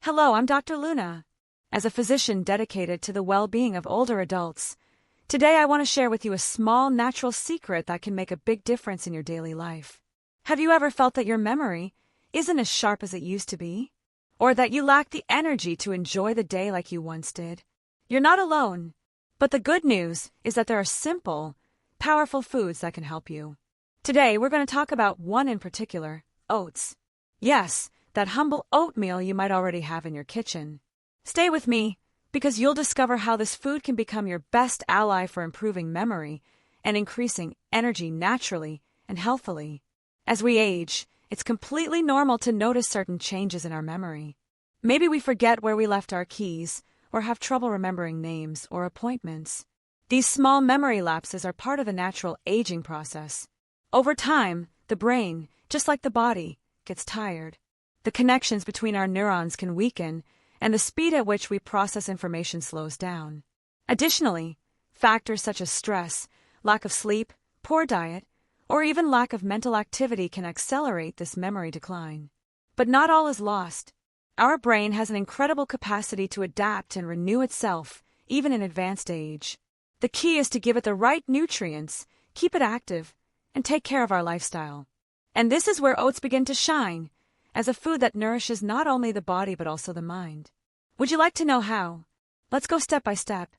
Hello, I'm Dr. Luna. As a physician dedicated to the well-being of older adults, today I want to share with you a small natural secret that can make a big difference in your daily life. Have you ever felt that your memory isn't as sharp as it used to be? Or that you lack the energy to enjoy the day like you once did? You're not alone. But the good news is that there are simple, powerful foods that can help you. Today we're going to talk about one in particular, oats. Yes, that humble oatmeal you might already have in your kitchen. Stay with me, because you'll discover how this food can become your best ally for improving memory and increasing energy naturally and healthily. As we age, it's completely normal to notice certain changes in our memory. Maybe we forget where we left our keys or have trouble remembering names or appointments. These small memory lapses are part of the natural aging process. Over time, the brain, just like the body, gets tired. The connections between our neurons can weaken, and the speed at which we process information slows down. Additionally, factors such as stress, lack of sleep, poor diet, or even lack of mental activity can accelerate this memory decline. But not all is lost. Our brain has an incredible capacity to adapt and renew itself, even in advanced age. The key is to give it the right nutrients, keep it active, and take care of our lifestyle. And this is where oats begin to shine, as a food that nourishes not only the body but also the mind. Would you like to know how? Let's go step by step.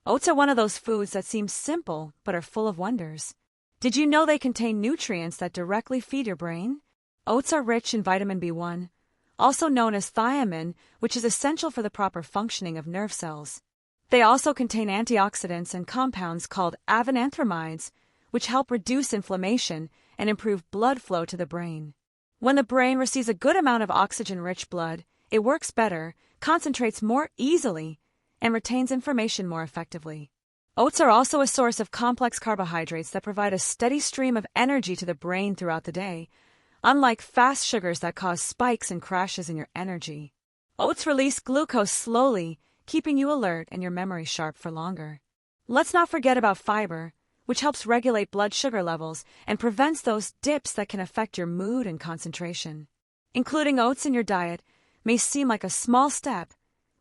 Oats are one of those foods that seem simple but are full of wonders. Did you know they contain nutrients that directly feed your brain? Oats are rich in vitamin B1, also known as thiamine, which is essential for the proper functioning of nerve cells. They also contain antioxidants and compounds called avenanthramides, which help reduce inflammation and improve blood flow to the brain. When the brain receives a good amount of oxygen-rich blood, it works better, concentrates more easily, and retains information more effectively. Oats are also a source of complex carbohydrates that provide a steady stream of energy to the brain throughout the day, unlike fast sugars that cause spikes and crashes in your energy. Oats release glucose slowly, keeping you alert and your memory sharp for longer. Let's not forget about fiber, which helps regulate blood sugar levels and prevents those dips that can affect your mood and concentration. Including oats in your diet may seem like a small step,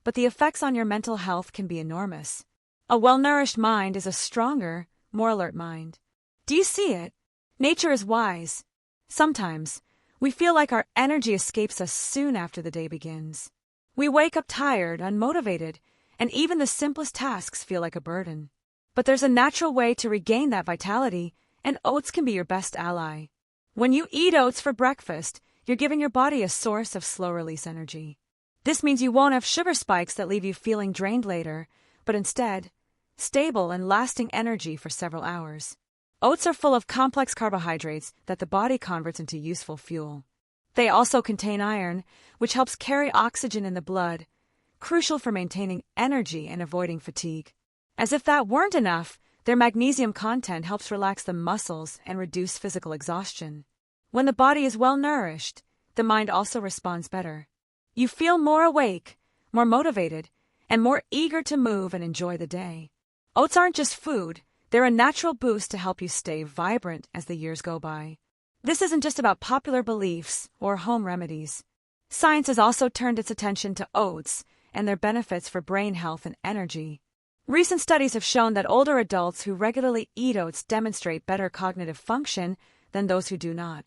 but the effects on your mental health can be enormous. A well-nourished mind is a stronger, more alert mind. Do you see it? Nature is wise. Sometimes, we feel like our energy escapes us soon after the day begins. We wake up tired, unmotivated, and even the simplest tasks feel like a burden. But there's a natural way to regain that vitality, and oats can be your best ally. When you eat oats for breakfast, you're giving your body a source of slow-release energy. This means you won't have sugar spikes that leave you feeling drained later, but instead, stable and lasting energy for several hours. Oats are full of complex carbohydrates that the body converts into useful fuel. They also contain iron, which helps carry oxygen in the blood, crucial for maintaining energy and avoiding fatigue. As if that weren't enough, their magnesium content helps relax the muscles and reduce physical exhaustion. When the body is well nourished, the mind also responds better. You feel more awake, more motivated, and more eager to move and enjoy the day. Oats aren't just food, they're a natural boost to help you stay vibrant as the years go by. This isn't just about popular beliefs or home remedies. Science has also turned its attention to oats and their benefits for brain health and energy. Recent studies have shown that older adults who regularly eat oats demonstrate better cognitive function than those who do not.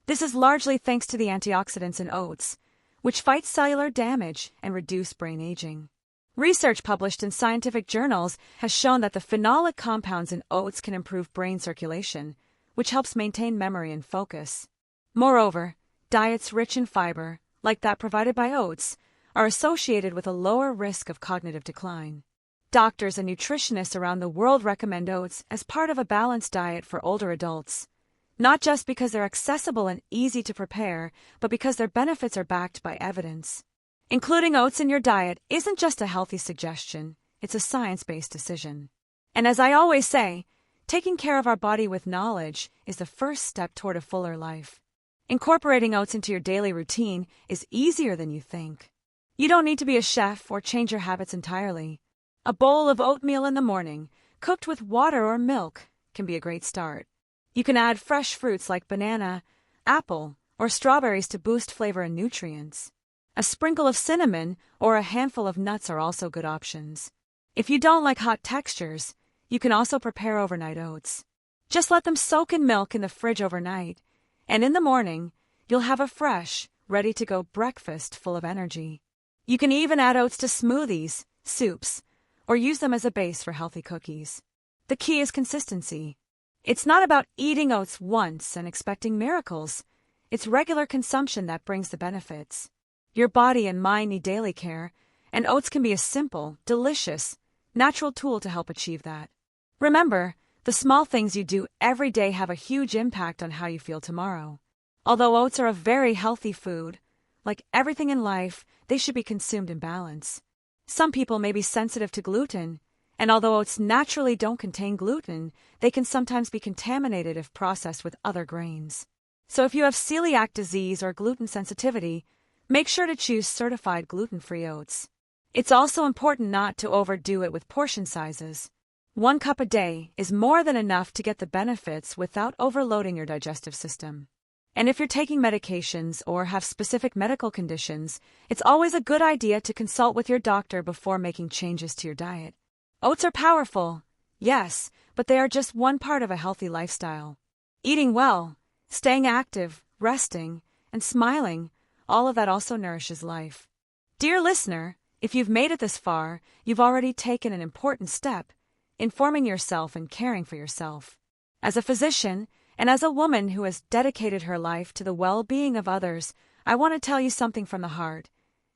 This is largely thanks to the antioxidants in oats, which fight cellular damage and reduce brain aging. Research published in scientific journals has shown that the phenolic compounds in oats can improve brain circulation, which helps maintain memory and focus. Moreover, diets rich in fiber, like that provided by oats, are associated with a lower risk of cognitive decline. Doctors and nutritionists around the world recommend oats as part of a balanced diet for older adults, not just because they're accessible and easy to prepare, but because their benefits are backed by evidence. Including oats in your diet isn't just a healthy suggestion, it's a science-based decision. And as I always say, taking care of our body with knowledge is the first step toward a fuller life. Incorporating oats into your daily routine is easier than you think. You don't need to be a chef or change your habits entirely. A bowl of oatmeal in the morning, cooked with water or milk, can be a great start. You can add fresh fruits like banana, apple, or strawberries to boost flavor and nutrients. A sprinkle of cinnamon or a handful of nuts are also good options. If you don't like hot textures, you can also prepare overnight oats. Just let them soak in milk in the fridge overnight, and in the morning, you'll have a fresh, ready-to-go breakfast full of energy. You can even add oats to smoothies, soups, or use them as a base for healthy cookies. The key is consistency. It's not about eating oats once and expecting miracles. It's regular consumption that brings the benefits. Your body and mind need daily care, and oats can be a simple, delicious, natural tool to help achieve that. Remember, the small things you do every day have a huge impact on how you feel tomorrow. Although oats are a very healthy food, like everything in life, they should be consumed in balance. Some people may be sensitive to gluten, and although oats naturally don't contain gluten, they can sometimes be contaminated if processed with other grains. So if you have celiac disease or gluten sensitivity, make sure to choose certified gluten-free oats. It's also important not to overdo it with portion sizes. 1 cup a day is more than enough to get the benefits without overloading your digestive system. And if you're taking medications or have specific medical conditions, it's always a good idea to consult with your doctor before making changes to your diet. Oats are powerful, yes, but they are just one part of a healthy lifestyle. Eating well, staying active, resting, and smiling, all of that also nourishes life. Dear listener, if you've made it this far, you've already taken an important step, informing yourself and caring for yourself. As a physician, and as a woman who has dedicated her life to the well-being of others, I want to tell you something from the heart.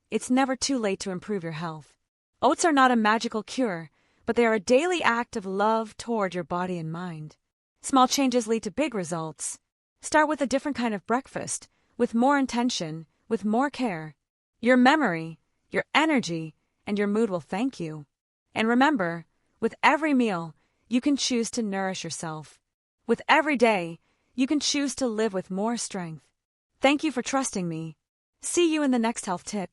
It's never too late to improve your health. Oats are not a magical cure, but they are a daily act of love toward your body and mind. Small changes lead to big results. Start with a different kind of breakfast, with more intention, with more care. Your memory, your energy, and your mood will thank you. And remember, with every meal, you can choose to nourish yourself. With every day, you can choose to live with more strength. Thank you for trusting me. See you in the next health tip.